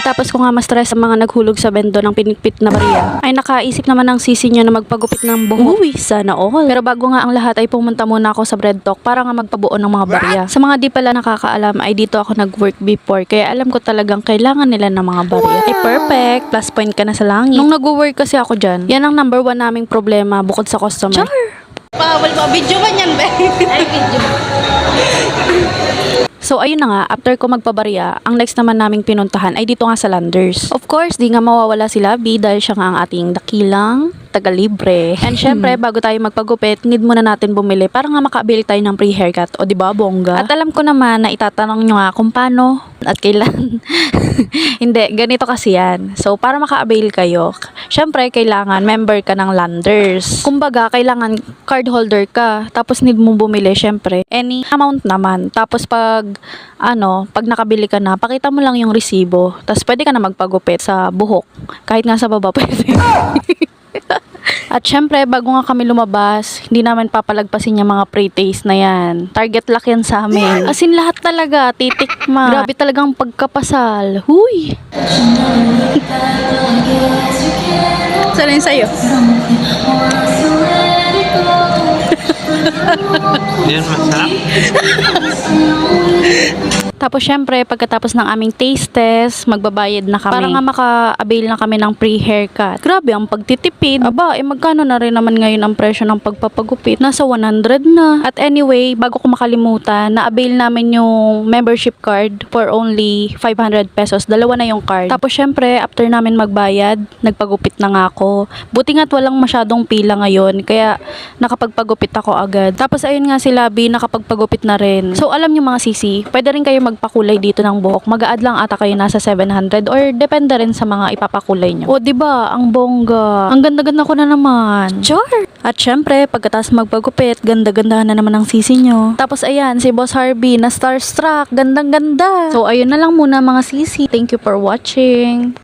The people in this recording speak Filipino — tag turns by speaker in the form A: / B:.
A: Pagkatapos ko nga ma-stress sa mga naghulog sa bendo ng pinipit na bariya, ay nakaisip naman ng sisi niya na magpagupit ng buhok. Uy, sana all. Pero bago nga ang lahat ay pumunta muna ako sa bread talk para nga magpabuo ng mga bariya. Sa mga di pala nakakaalam ay dito ako nag-work before, kaya alam ko talagang kailangan nila ng mga bariya. Ay perfect, plus point ka na sa langit. Nung nag-work kasi ako dyan, yan ang number 1 naming problema bukod sa customer. Char!
B: Bawal ba? Video ba yan, be? Ay, video.
A: So ayun na nga, after ko magpabarya, ang next naman naming pinuntahan ay dito nga sa Landers. Of course, di nga mawawala si Labi dahil siya nga ang ating dakilang taga-libre. And syempre, bago tayo magpagupit, need muna natin bumili para nga makabili tayo ng free haircut. O diba, bongga? At alam ko naman na itatanong nyo nga kung paano at kailan. Hindi, ganito kasi yan. So, para maka-avail kayo, syempre, kailangan member ka ng Landers. Kumbaga, kailangan card holder ka. Tapos need mo bumili, syempre, any amount naman. Tapos pag nakabili ka na, pakita mo lang yung resibo. Tapos pwede ka na magpagupit sa buhok. Kahit nga sa baba pwede. At syempre, bago nga kami lumabas, hindi namin papalagpasin yung mga pre-taste na yan. Target lock yan sa amin. As in, lahat talaga, titikma. Grabe talagang pagkapasal. Huy!
B: Saan yun sa'yo?
C: Yan, masarap.
A: Tapos syempre, pagkatapos ng aming taste test, magbabayad na kami. Para nga maka-avail na kami ng free haircut. Grabe, ang pagtitipid. Aba, magkano na rin naman ngayon ang presyo ng pagpapagupit? Nasa 100 na. At anyway, bago ko makalimutan, na-avail namin yung membership card for only 500 pesos. Dalawa na yung card. Tapos syempre, after namin magbayad, nagpagupit na nga ako. Buti nga't walang masyadong pila ngayon, kaya nakapagpagupit ako agad. Tapos ayun nga si Labi, nakapagpagupit na rin. So alam nyo mga sisi, pwede rin kayo magpakulay dito ng buhok. Mag-a-add lang ata kayo nasa 700 or depende rin sa mga ipapakulay nyo. O diba, ang bongga. Ang ganda-ganda ko na naman. Sure. At syempre, pagkatapos magpagupit, ganda-ganda na naman ang sisi nyo. Tapos ayan, si Boss Harvey na starstruck. Gandang-ganda. So ayun na lang muna mga sisi. Thank you for watching.